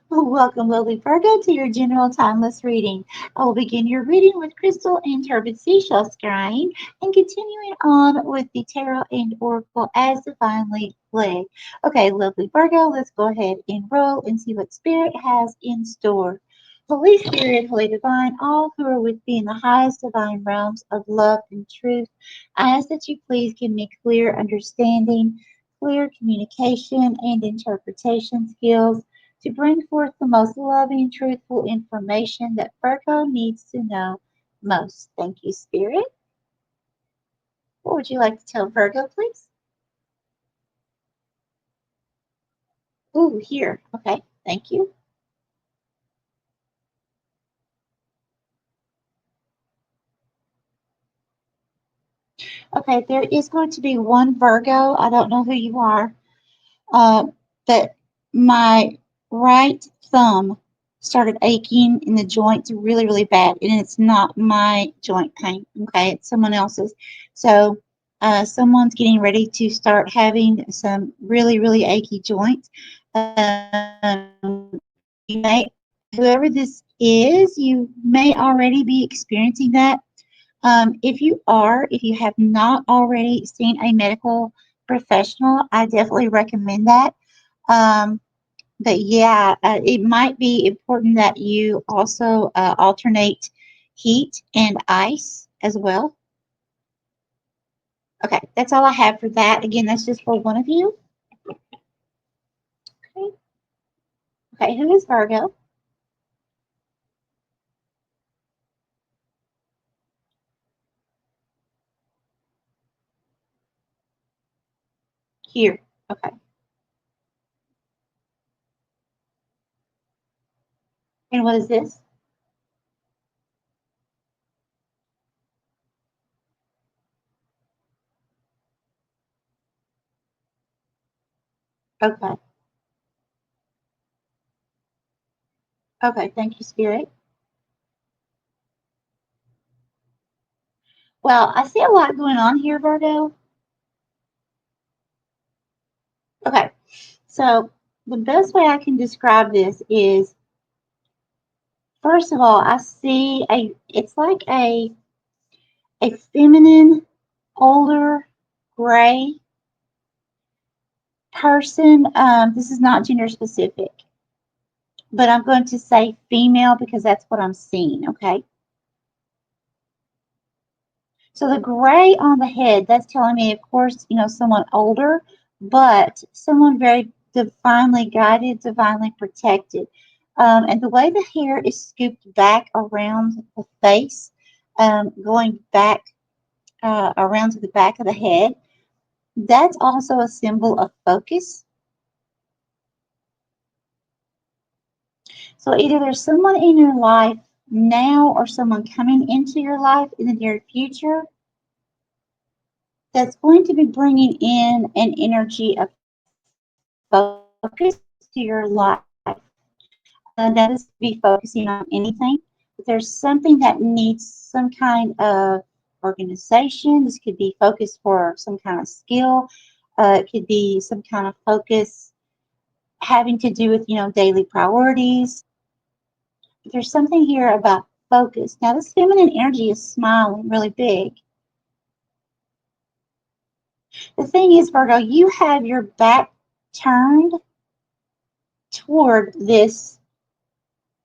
Welcome, lovely Virgo, to your general timeless reading. I will begin your reading with crystal and turbid seashell scrying and continuing on with the tarot and oracle as divinely led. Okay, lovely Virgo, let's go ahead and roll and see what Spirit has in store. Holy Spirit, Holy Divine, all who are with me in the highest divine realms of love and truth, I ask that you please give me clear understanding, clear communication, and interpretation skills to bring forth the most loving, truthful information that Virgo needs to know most. Thank you, Spirit. What would you like to tell Virgo, please? Ooh, here. Okay, thank you. Okay, there is going to be one Virgo. I don't know who you are, uh, but my right thumb started aching in the joints really, really bad, and it's not my joint pain. Okay, it's someone else's. So, someone's getting ready to start having some really, really achy joints. You may, whoever this is, you may already be experiencing that. If you have not already seen a medical professional, I definitely recommend that. Um, but yeah, it might be important that you also alternate heat and ice as well. Okay, that's all I have for that. Again, that's just for one of you. Okay, okay, who is Virgo? Here. Okay, and what is this? Okay, okay, thank you, Spirit. Well, I see a lot going on here, Virgo. Okay, so the best way I can describe this is, first of all, I see it's like a feminine, older, gray person. This is not gender specific, but I'm going to say female because that's what I'm seeing. Okay. So the gray on the head, that's telling me, of course, someone older, but someone very divinely guided, divinely protected. And the way the hair is scooped back around the face, going back around to the back of the head, that's also a symbol of focus. So either there's someone in your life now or someone coming into your life in the near future that's going to be bringing in an energy of focus to your life. That is to be focusing on anything. If there's something that needs some kind of organization, this could be focus for some kind of skill. It could be some kind of focus having to do with, daily priorities. There's something here about focus. Now, this feminine energy is smiling really big. The thing is, Virgo, you have your back turned toward this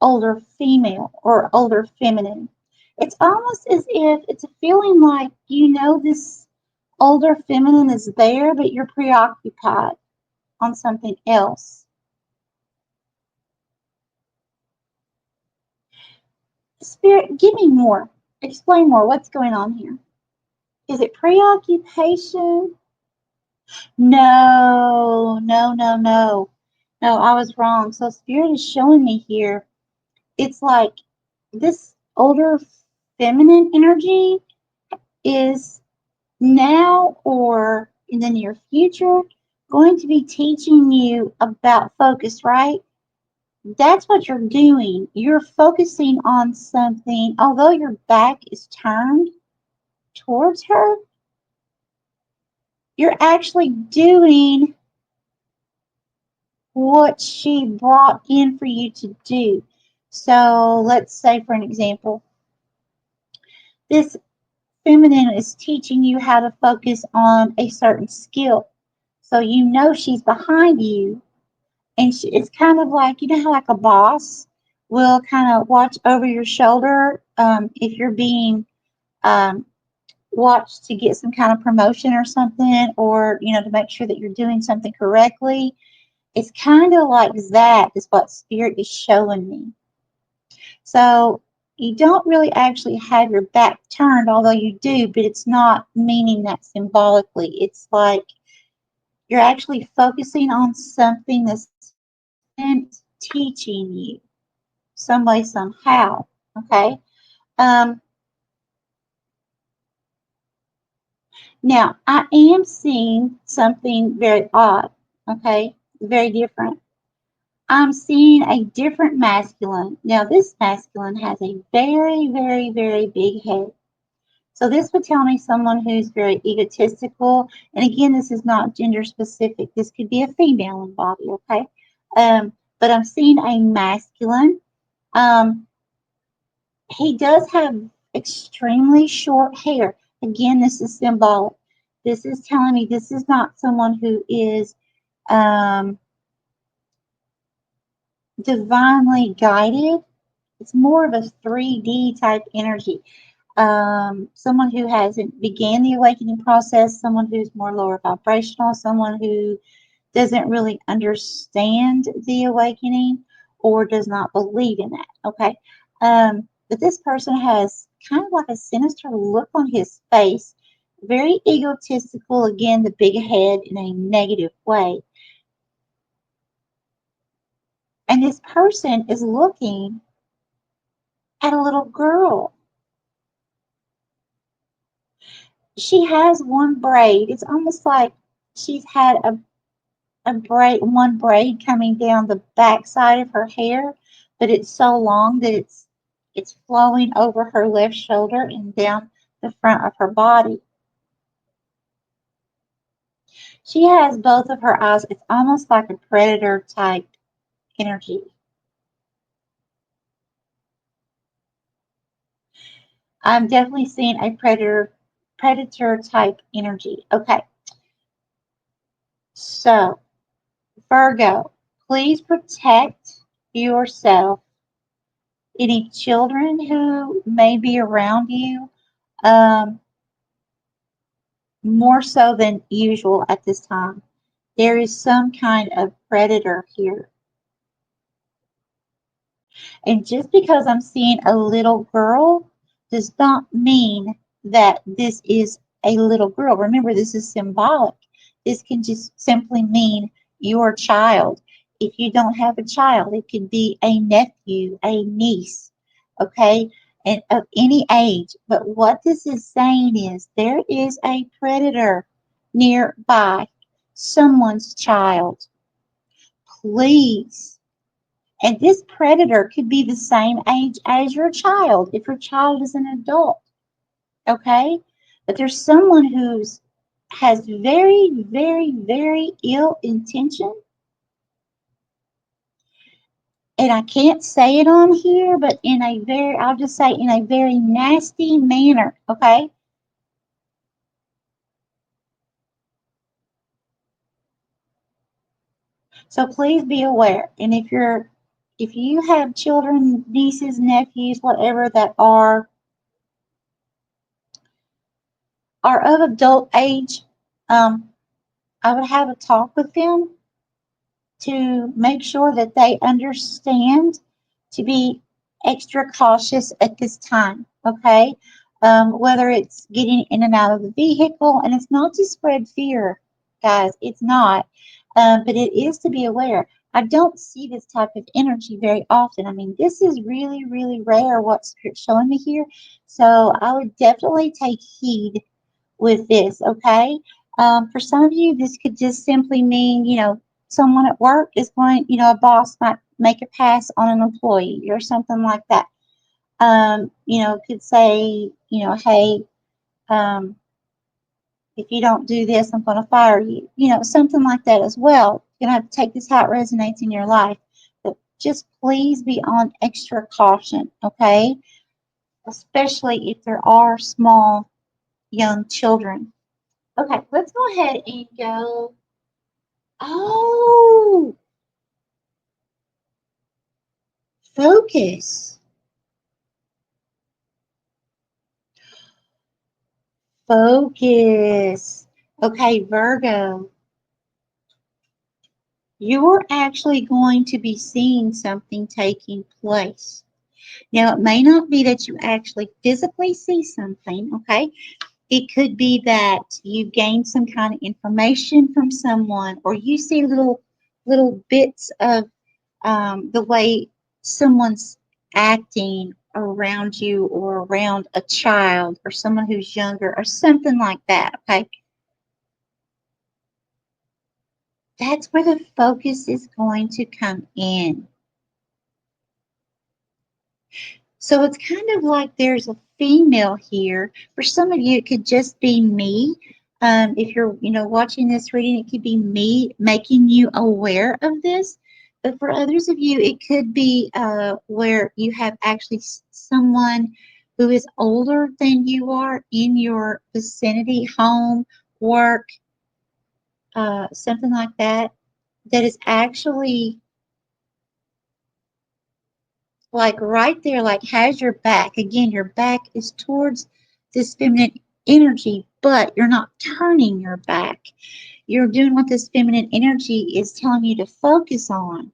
older female or older feminine. It's almost as if it's a feeling like this older feminine is there, but you're preoccupied on something else. Spirit, give me more. Explain more. What's going on here? Is it preoccupation? No, no, no, no. No, I was wrong. So Spirit is showing me here. It's like this older feminine energy is now or in the near future going to be teaching you about focus, right? That's what you're doing. You're focusing on something, although your back is turned towards her, you're actually doing what she brought in for you to do. So let's say, for an example, this feminine is teaching you how to focus on a certain skill. So you know she's behind you, and it's kind of like, you know how like a boss will kind of watch over your shoulder if you're being um, watched to get some kind of promotion or something, or to make sure that you're doing something correctly. It's kind of like that is what spirit is showing me. So you don't really actually have your back turned, although you do, but it's not meaning that symbolically. It's like you're actually focusing on something this feminine is teaching you some way, somehow. Okay. Um, Now, I am seeing something very odd. Okay. Very different. I'm seeing a different masculine. Now, this masculine has a very, very, very big head. So this would tell me someone who's very egotistical. And again, this is not gender specific. This could be a female in body, okay? But I'm seeing a masculine. Um, he does have extremely short hair. Again, this is symbolic. This is telling me this is not someone who is um, divinely guided. It's more of a 3D type energy. Someone who hasn't began the awakening process, someone who's more lower vibrational, someone who doesn't really understand the awakening or does not believe in that. Okay. But this person has kind of like a sinister look on his face, very egotistical, again, the big head in a negative way. And this person is looking at a little girl. She has one braid. It's almost like she's had one braid coming down the back side of her hair, but it's so long that it's flowing over her left shoulder and down the front of her body. She has both of her eyes. It's almost like a predator type energy. I'm definitely seeing a predator type energy. Okay. So, Virgo, please protect yourself, any children who may be around you, um, more so than usual at this time. There is some kind of predator here. And just because I'm seeing a little girl does not mean that this is a little girl. Remember, this is symbolic. This can just simply mean your child. If you don't have a child, it could be a nephew, a niece, okay, and of any age. But what this is saying is there is a predator nearby, someone's child. Please, and this predator could be the same age as your child if your child is an adult, okay? But there's someone who's has very, very, very ill intention. And I can't say it on here, but I'll just say in a very nasty manner, okay? So please be aware. And if you have children, nieces, nephews, whatever that are of adult age, um, I would have a talk with them to make sure that they understand to be extra cautious at this time, okay? Whether it's getting in and out of the vehicle, and it's not to spread fear, guys, it's not, but it is to be aware. I don't see this type of energy very often. I mean, this is really, really rare what's showing me here. So I would definitely take heed with this, okay? For some of you, this could just simply mean, someone at work is going, a boss might make a pass on an employee or something like that. Could say, hey, um, If you don't do this, I'm going to fire you. You know, something like that as well. You're going to have to take this how it resonates in your life. But just please be on extra caution, okay? Especially if there are small young children. Okay, let's go ahead and go. Oh, focus. Focus. Okay, Virgo, you're actually going to be seeing something taking place. Now, it may not be that you actually physically see something, okay? It could be that you gain some kind of information from someone, or you see little bits of the way someone's acting around you or around a child or someone who's younger or something like that, okay? That's where the focus is going to come in. So it's kind of like there's a female here. For some of you, it could just be me. If you're, watching this reading, it could be me making you aware of this. But for others of you, it could be where you have actually someone who is older than you are in your vicinity, home, work, something like that, that is actually like right there, like has your back. Again, your back is towards this feminine energy, but you're not turning your back. You're doing what this feminine energy is telling you to focus on.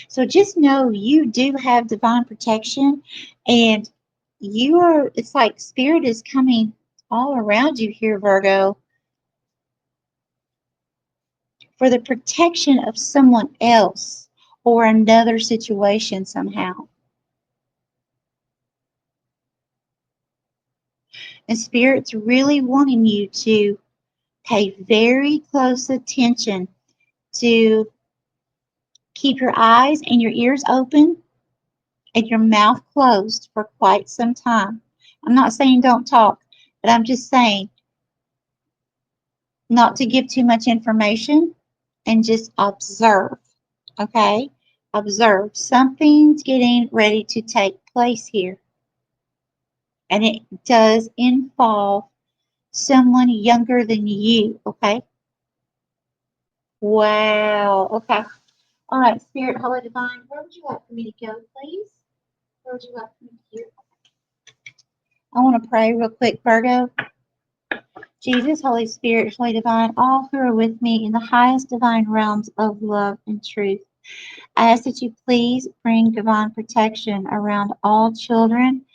So just know you do have divine protection, and it's like spirit is coming all around you here, Virgo, for the protection of someone else or another situation somehow. And spirit's really wanting you to pay very close attention, to keep your eyes and your ears open and your mouth closed for quite some time. I'm not saying don't talk, but I'm just saying not to give too much information and just observe. Okay? Observe. Something's getting ready to take place here. And it does involve someone younger than you. Okay? Wow. Okay. All right, Spirit, Holy Divine, where would you like for me to go, please? Where would you like for me to hear? I want to pray real quick, Virgo. Jesus, Holy Spirit, Holy Divine, all who are with me in the highest divine realms of love and truth. I ask that you please bring divine protection around all children.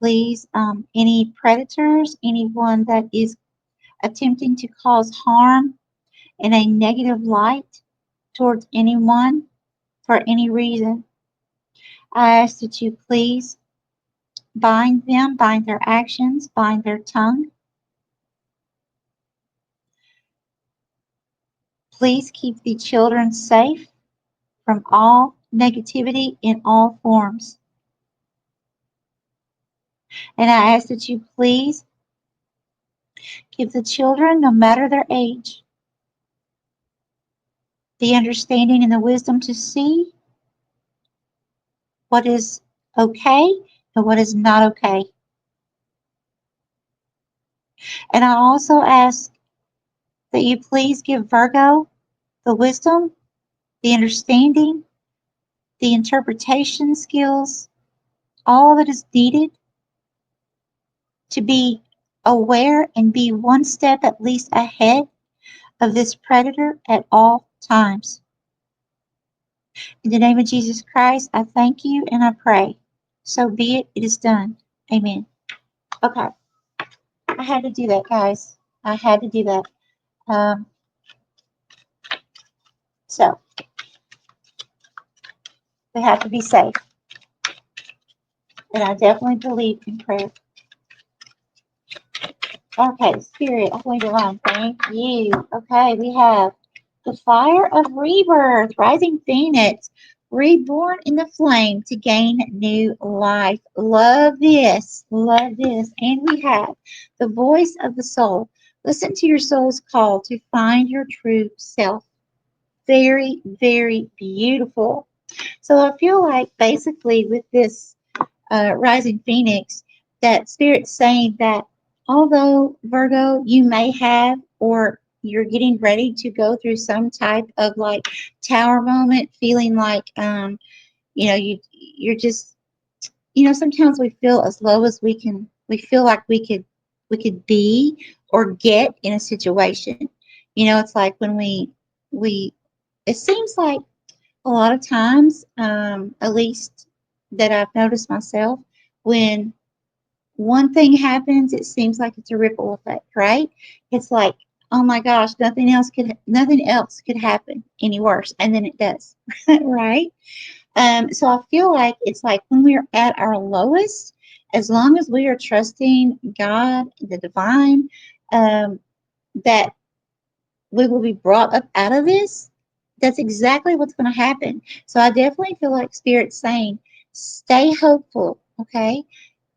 Please, any predators, anyone that is attempting to cause harm in a negative light towards anyone for any reason, I ask that you please bind them, bind their actions, bind their tongue. Please keep the children safe from all negativity in all forms. And I ask that you please give the children, no matter their age, the understanding and the wisdom to see what is okay and what is not okay. And I also ask that you please give Virgo the wisdom, the understanding, the interpretation skills, all that is needed to be aware and be one step at least ahead of this predator at all times. In the name of Jesus Christ, I thank you and I pray. So be it, it is done. Amen. Okay, I had to do that, guys. I had to do that. Um, so we have to be safe. And I definitely believe in prayer. Okay, Spirit, Holy Divine, thank you. Okay, we have the fire of rebirth, rising phoenix. reborn in the flame to gain new life. Love this. Love this. And we have the voice of the soul. Listen to your soul's call to find your true self. Very, very beautiful. So I feel like basically with this rising phoenix, that spirit's saying that although Virgo, you may have or you're getting ready to go through some type of like tower moment, feeling like you're just sometimes we feel as low as we feel like we could be or get in a situation. It's like when we it seems like a lot of times, at least that I've noticed myself, when one thing happens, it seems like it's a ripple effect, right? It's like, oh my gosh, nothing else could happen any worse, and then it does, right? So I feel like it's like when we're at our lowest, as long as we are trusting God, the divine, um, that we will be brought up out of this. That's exactly what's going to happen. So I definitely feel like Spirit's saying, stay hopeful, okay?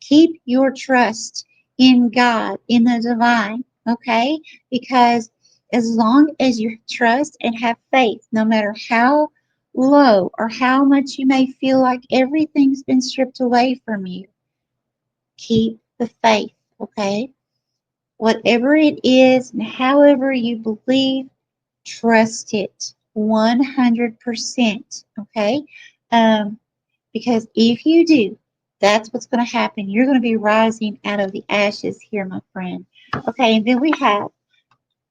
Keep your trust in God, in the divine, okay? Because as long as you trust and have faith, no matter how low or how much you may feel like everything's been stripped away from you, keep the faith, okay? Whatever it is and however you believe, trust it 100%. Okay. Um, because if you do, that's what's going to happen. You're going to be rising out of the ashes here, my friend. Okay. And then we have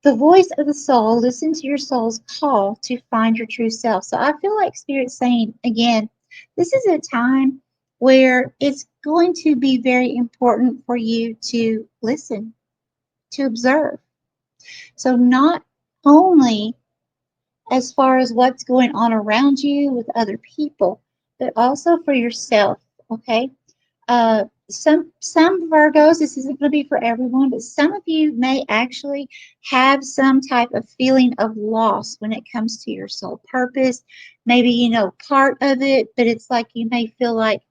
the voice of the soul. Listen to your soul's call to find your true self. So I feel like Spirit's saying again, this is a time where it's going to be very important for you to listen, to observe. So not only as far as what's going on around you with other people, but also for yourself. Okay. Some Virgos, this isn't going to be for everyone, but some of you may actually have some type of feeling of loss when it comes to your soul purpose. Maybe part of it, but it's like you may feel like,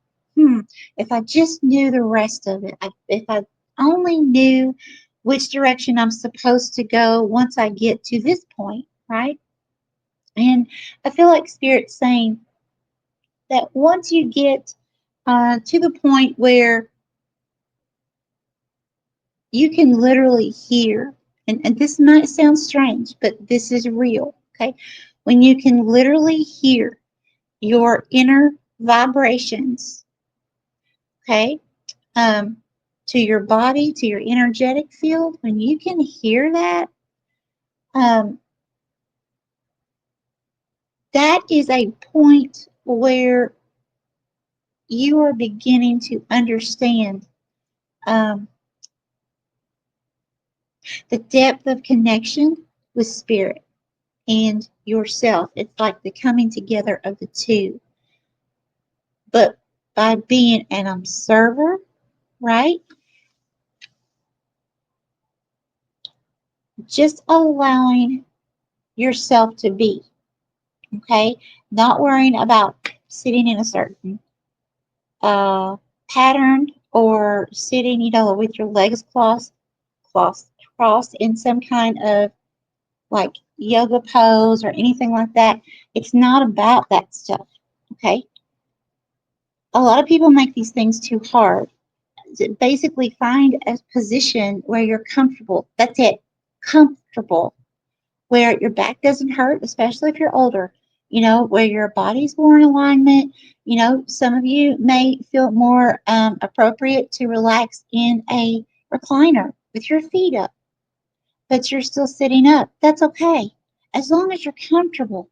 if I just knew the rest of it, if I only knew which direction I'm supposed to go once I get to this point, right? And I feel like Spirit's saying that once you get to the point where you can literally hear, and this might sound strange, but this is real, okay? When you can literally hear your inner vibrations, okay, um, to your body, to your energetic field, when you can hear that, um, that is a point where you are beginning to understand um, the depth of connection with spirit and yourself. It's like the coming together of the two. But by being an observer, right? Just allowing yourself to be, okay? Not worrying about sitting in a certain uh, pattern or sitting, with your legs crossed in some kind of like yoga pose or anything like that. It's not about that stuff. Okay. A lot of people make these things too hard. Basically, find a position where you're comfortable. That's it. Comfortable. Where your back doesn't hurt, especially if you're older. Where your body's more in alignment. Some of you may feel more appropriate to relax in a recliner with your feet up, but you're still sitting up. That's okay. As long as you're comfortable.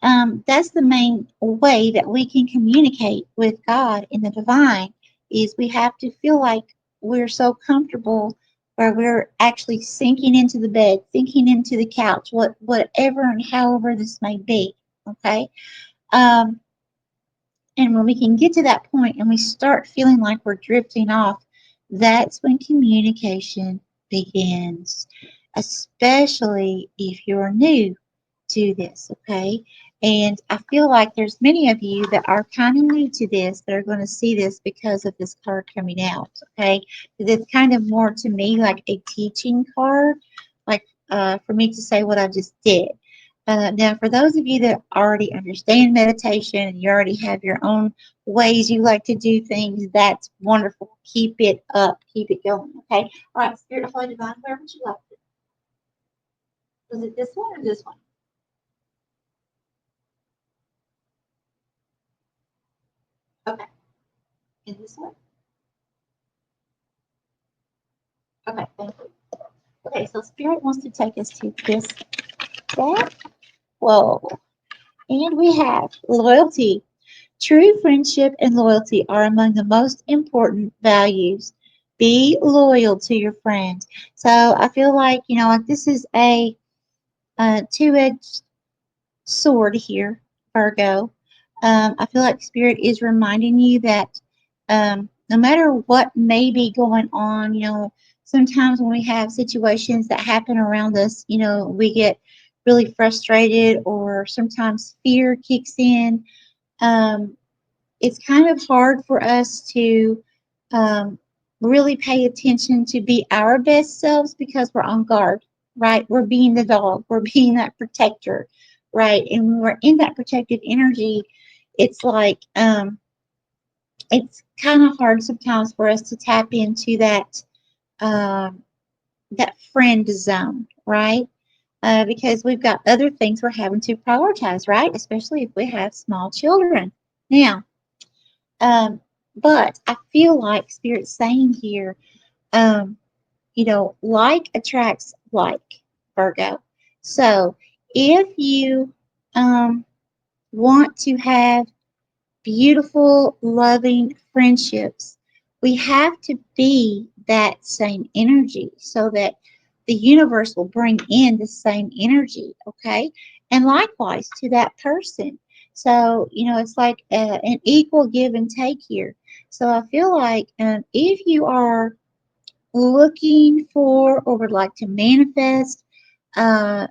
That's the main way that we can communicate with God in the divine is we have to feel like we're so comfortable where we're actually sinking into the bed, sinking into the couch, whatever and however this may be. Okay. Um, and when we can get to that point and we start feeling like we're drifting off, that's when communication begins, especially if you're new to this. Okay. And I feel like there's many of you that are kind of new to this that are going to see this because of this card coming out. Okay. It's kind of more to me like a teaching card, like for me to say what I just did. Now, for those of you that already understand meditation and you already have your own ways you like to do things, that's wonderful. Keep it up. Keep it going. Okay. All right. Spirit of Holy Divine, where would you like it? Was it this one or this one? Okay. And this one? Okay. Thank you. Okay, so Spirit wants to take us to this deck. Whoa. And we have loyalty. True friendship and loyalty are among the most important values. Be loyal to your friends. So I feel like, like this is a two-edged sword here, Virgo. I feel like Spirit is reminding you that no matter what may be going on, sometimes when we have situations that happen around us, we get really frustrated or sometimes fear kicks in. Um, it's kind of hard for us to um, really pay attention to be our best selves because we're on guard, right? We're being the dog, we're being that protector, right? And when we're in that protective energy, it's like it's kind of hard sometimes for us to tap into um, that friend zone, right? Because we've got other things we're having to prioritize, right? Especially if we have small children. Now, um, but I feel like Spirit's saying here, um, like attracts like, Virgo. So if you um, want to have beautiful, loving friendships, we have to be that same energy so that the universe will bring in the same energy, okay? And likewise to that person. So, it's like an equal give and take here. So I feel like if you are looking for or would like to manifest uh,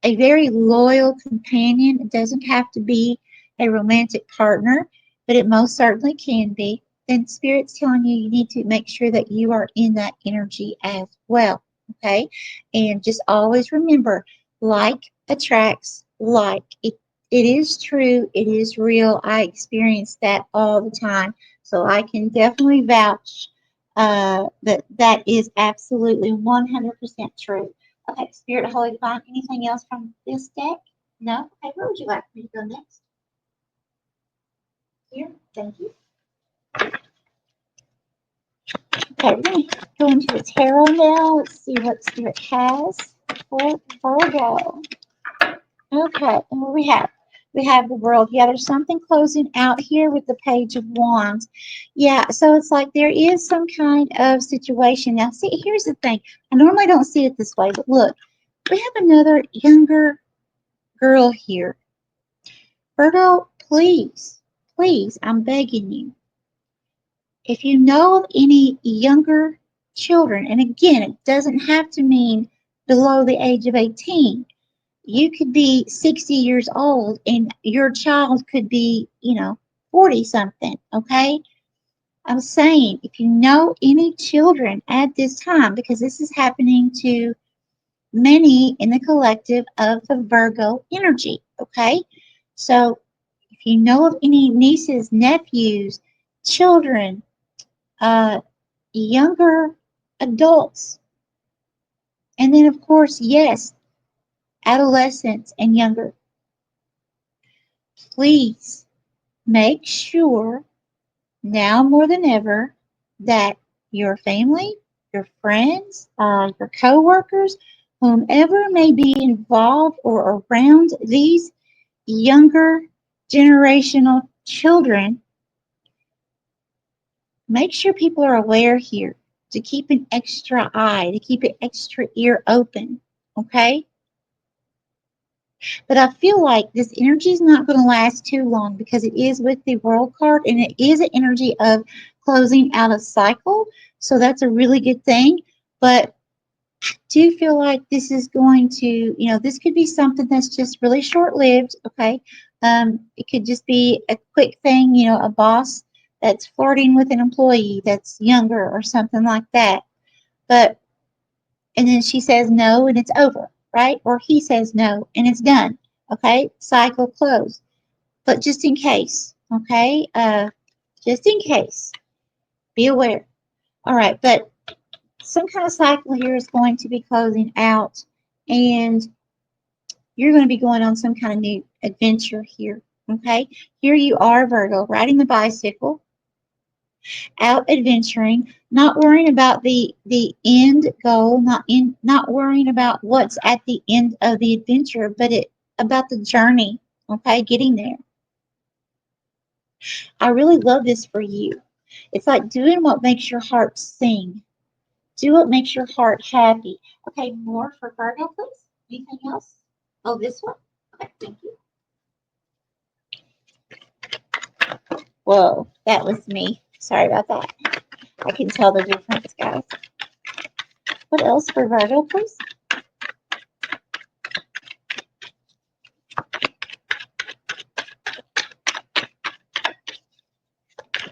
a very loyal companion. It doesn't have to be a romantic partner, but it most certainly can be. Then Spirit's telling you you need to make sure that you are in that energy as well. Okay. And just always remember like attracts like. It is true. It is real. I experience that all the time. So I can definitely vouch that that is absolutely 100% true. Okay, Spirit, Holy Divine, anything else from this deck? No? Okay, where would you like me to go next? Here, thank you. Okay, we're going to go into the tarot now. Let's see what Spirit has for Virgo. Okay, and what we have? We have the world. Yeah, there's something closing out here with the Page of Wands. Yeah, so it's like there is some kind of situation. Now, see, here's the thing. I normally don't see it this way, but look, we have another younger girl here. Virgo, please, please, I'm begging you. If you know of any younger children, and again, it doesn't have to mean below the age of 18. You could be 60 years old and your child could be, 40 something, okay? I'm saying if you know any children at this time, because this is happening to many in the collective of the Virgo energy, okay? So if you know of any nieces, nephews, children, uh, younger adults, and then, of course, yes, adolescents and younger, please make sure now more than ever that your family, your friends, your coworkers, whomever may be involved or around these younger generational children, make sure people are aware here to keep an extra eye, to keep an extra ear open. Okay? But I feel like this energy is not going to last too long because it is with the World card and it is an energy of closing out a cycle. So that's a really good thing. But Do feel like this is going to, this could be something that's just really short lived. Okay. It could just be a quick thing, a boss that's flirting with an employee that's younger or something like that. But, and then she says no and it's over, right? Or he says no and it's done. Okay. Cycle closed. But just in case, okay. Just in case, be aware. All right. But some kind of cycle here is going to be closing out, and you're going to be going on some kind of new adventure here. Okay, here you are, Virgo, riding the bicycle, out adventuring, not worrying about the end goal, not worrying about what's at the end of the adventure, but it about the journey. Okay, getting there. I really love this for you. It's like doing what makes your heart sing. Do what makes your heart happy. Okay, more for Virgo, please. Anything else? Oh, this one? Okay, thank you. Whoa, that was me. Sorry about that. I can tell the difference, guys. What else for Virgo, please?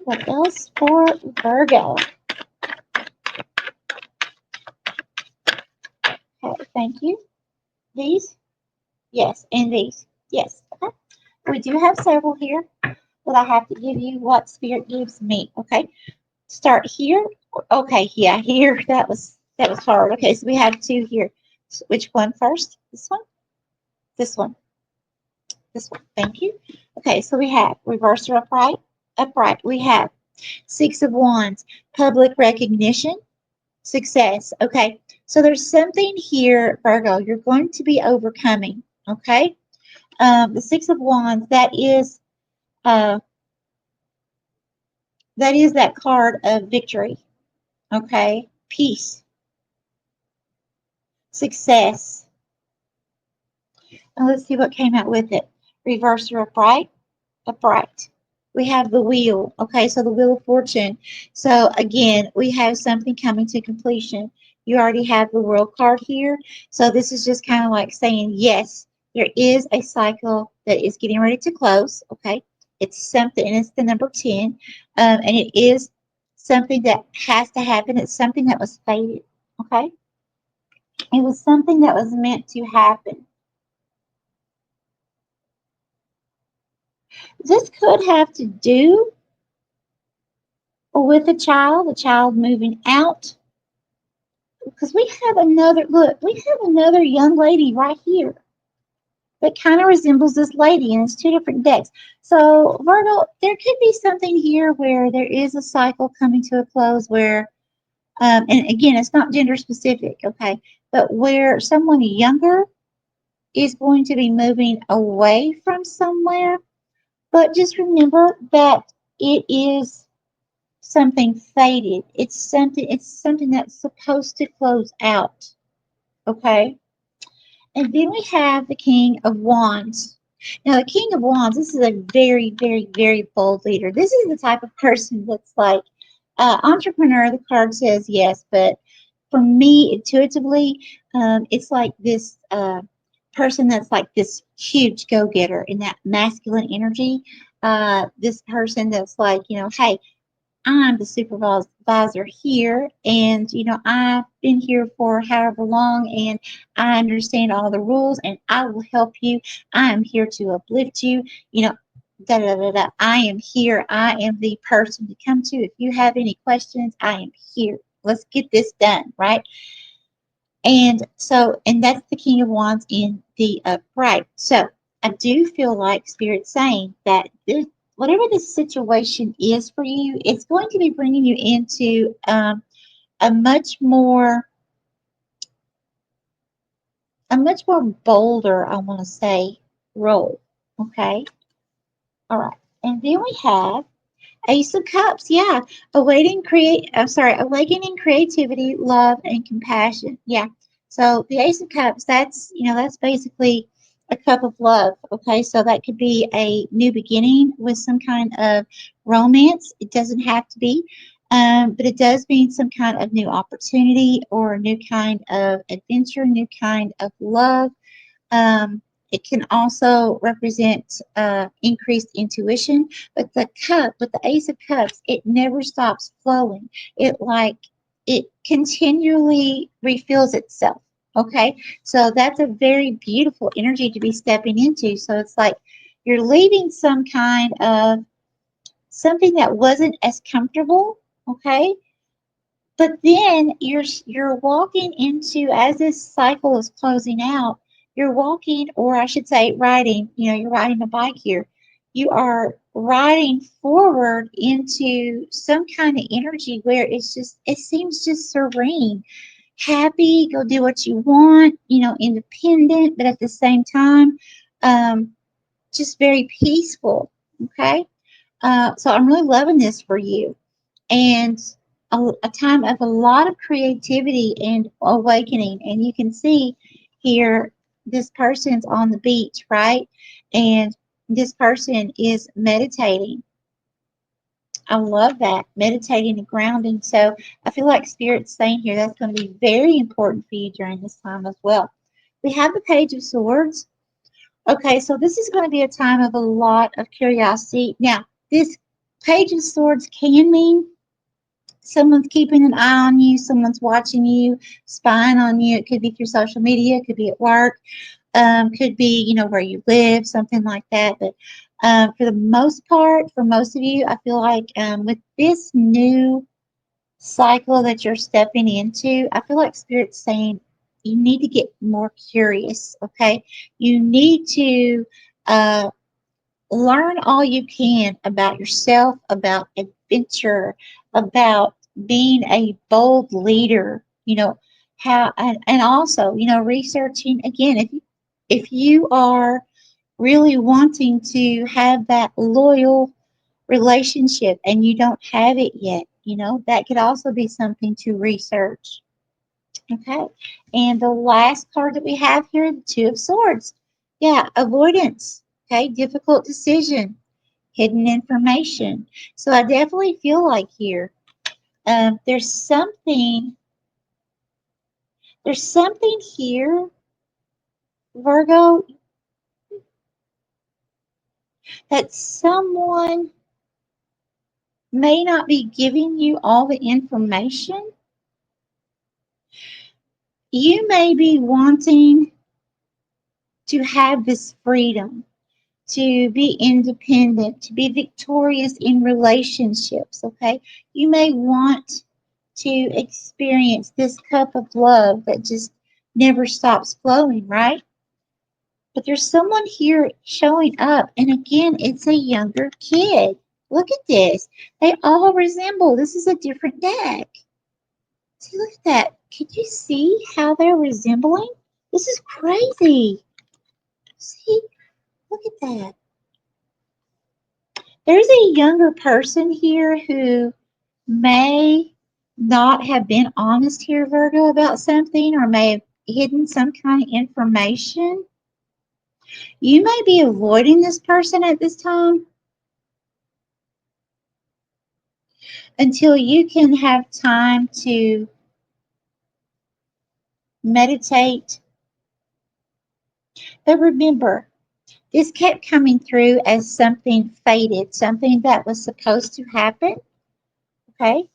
What else for Virgo? Okay, thank you. These? Yes, and these. Yes. Okay. We do have several here, but I have to give you what Spirit gives me. Okay. Start here. Okay, yeah, here. That was hard. Okay, so we have two here. So which one first? This one? This one. This one. Thank you. Okay, so we have reverse or upright. Upright. We have Six of Wands, public recognition, success. Okay, so there's something here, Virgo, you're going to be overcoming. Okay, the Six of Wands, uh, that is that card of victory. Okay, peace, success. And let's see what came out with it. Reverse or upright. Upright. We have the wheel. Okay, so the wheel of fortune. So again, we have something coming to completion. You already have the world card here. So this is just kind of like saying, yes, there is a cycle that is getting ready to close. Okay, it's something, and it's the number 10. And it is something that has to happen. It's something that was fated. Okay, it was something that was meant to happen. This could have to do with a child moving out. Because we have another, look, we have another young lady right here that kind of resembles this lady, and it's two different decks. So, Virgo, there could be something here where there is a cycle coming to a close where, and again, it's not gender specific, okay, but where someone younger is going to be moving away from somewhere. But just remember that it is something faded. It's something that's supposed to close out. Okay. And then we have the King of Wands. Now, the King of Wands, this is a very, very, very bold leader. This is the type of person that's like entrepreneur. The card says yes, but for me, intuitively, it's like this person that's like this huge go getter in that masculine energy. This person that's like, hey, I'm the supervisor here, and I've been here for however long, and I understand all the rules, and I will help you. I am here to uplift you. Da da da da. I am here. I am the person to come to if you have any questions. I am here. Let's get this done, right? And that's the King of Wands in the upright. So I do feel like Spirit saying that whatever this situation is for you, it's going to be bringing you into a much more, bolder, I want to say, role. Okay. All right. And then we have Ace of Cups, yeah. Awakening creativity, love, and compassion. Yeah. So the Ace of Cups, that's basically a cup of love. Okay. So that could be a new beginning with some kind of romance. It doesn't have to be. But it does mean some kind of new opportunity or a new kind of adventure, new kind of love. Um, it can also represent increased intuition, but with the Ace of Cups, it never stops flowing. It continually refills itself. Okay, so that's a very beautiful energy to be stepping into. So it's like you're leaving some kind of something that wasn't as comfortable. Okay, but then you're walking into, as this cycle is closing out, you're walking, or I should say riding, you're riding a bike here. You are riding forward into some kind of energy where it seems just serene, happy, go do what you want, independent, but at the same time, um, just very peaceful. Okay. So I'm really loving this for you, and a time of a lot of creativity and awakening. And you can see here this person's on the beach, right? And this person is meditating. I love that, meditating and grounding. So I feel like Spirit's saying here that's going to be very important for you during this time as well. We have the Page of Swords. Okay, so this is going to be a time of a lot of curiosity. Now, this Page of Swords can mean someone's keeping an eye on you, someone's watching you, spying on you. It could be through social media, it could be at work, could be, where you live, something like that. But for the most part, for most of you, I feel like with this new cycle that you're stepping into, I feel like Spirit's saying you need to get more curious, okay? You need to uh, learn all you can about yourself, about adventure, about being a bold leader, how, and also, researching again, if you are really wanting to have that loyal relationship and you don't have it yet, that could also be something to research. Okay. And the last card that we have here, the Two of Swords. Yeah, avoidance. Okay, difficult decision, hidden information. So I definitely feel like here, there's something here, Virgo, that someone may not be giving you all the information. You may be wanting to have this freedom, to be independent, to be victorious in relationships, okay? You may want to experience this cup of love that just never stops flowing, right? But there's someone here showing up, and again, it's a younger kid. Look at this. They all resemble. This is a different deck. See, look at that. Can you see how they're resembling? This is crazy. See, look at that. There's a younger person here who may not have been honest here, Virgo, about something, or may have hidden some kind of information. You may be avoiding this person at this time until you can have time to meditate. But remember, this kept coming through as something fated, something that was supposed to happen, okay?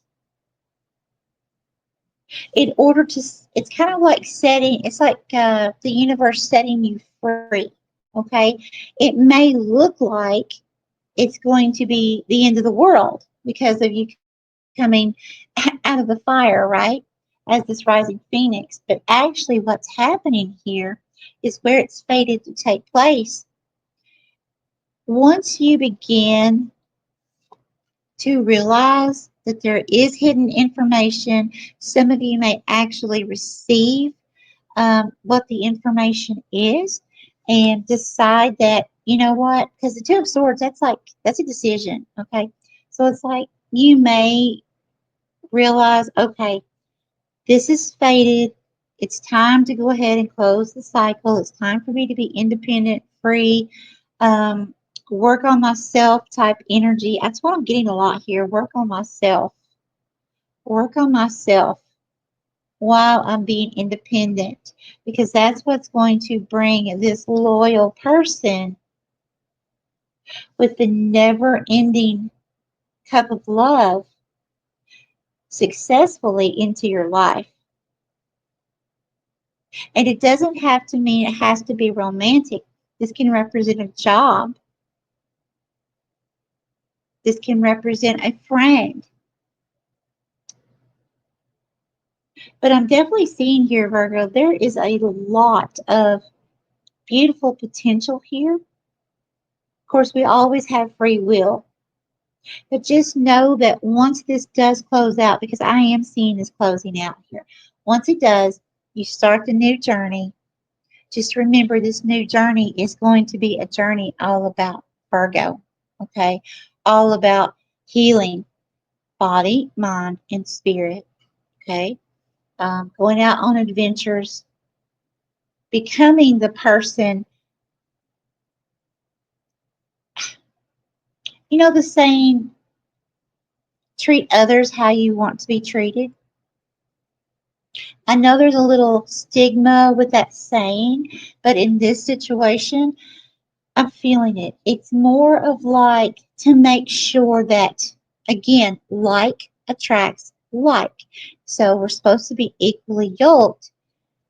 In order to, it's kind of like it's like the universe setting you free, okay? It may look like it's going to be the end of the world because of you coming out of the fire, right? As this rising phoenix. But actually, what's happening here is where it's fated to take place. Once you begin to realize that there is hidden information, some of you may actually receive what the information is and decide that, you know what, because the Two of Swords, that's a decision, okay? So it's like you may realize, okay, this is fated. It's time to go ahead and close the cycle. It's time for me to be independent, free, um, work on myself type energy. That's what I'm getting a lot here. Work on myself. work on myself while I'm being independent, because that's what's going to bring this loyal person with the never ending cup of love successfully into your life. And it doesn't have to mean it has to be romantic. This can represent a job. This can represent a friend. But I'm definitely seeing here, Virgo, there is a lot of beautiful potential here. Of course, we always have free will. But just know that once this does close out, because I am seeing this closing out here, once it does, you start the new journey. Just remember this new journey is going to be a journey all about Virgo, okay? All about healing body, mind, and spirit, okay? Going out on adventures, becoming the person, the saying, treat others how you want to be treated. I know there's a little stigma with that saying, but in this situation, I'm feeling it. It's more of like to make sure that, again, like attracts like. So we're supposed to be equally yoked,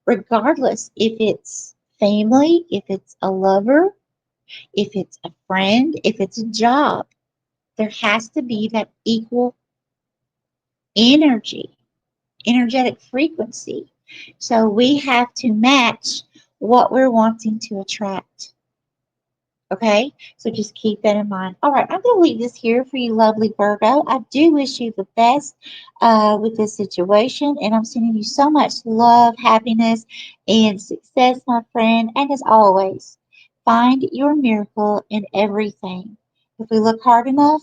regardless if it's family, if it's a lover, if it's a friend, if it's a job. There has to be that equal energy, energetic frequency. So we have to match what we're wanting to attract. Okay, so just keep that in mind. All right, I'm going to leave this here for you, lovely Virgo. I do wish you the best with this situation, and I'm sending you so much love, happiness, and success, my friend. And as always, find your miracle in everything. If we look hard enough,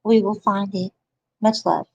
we will find it. Much love.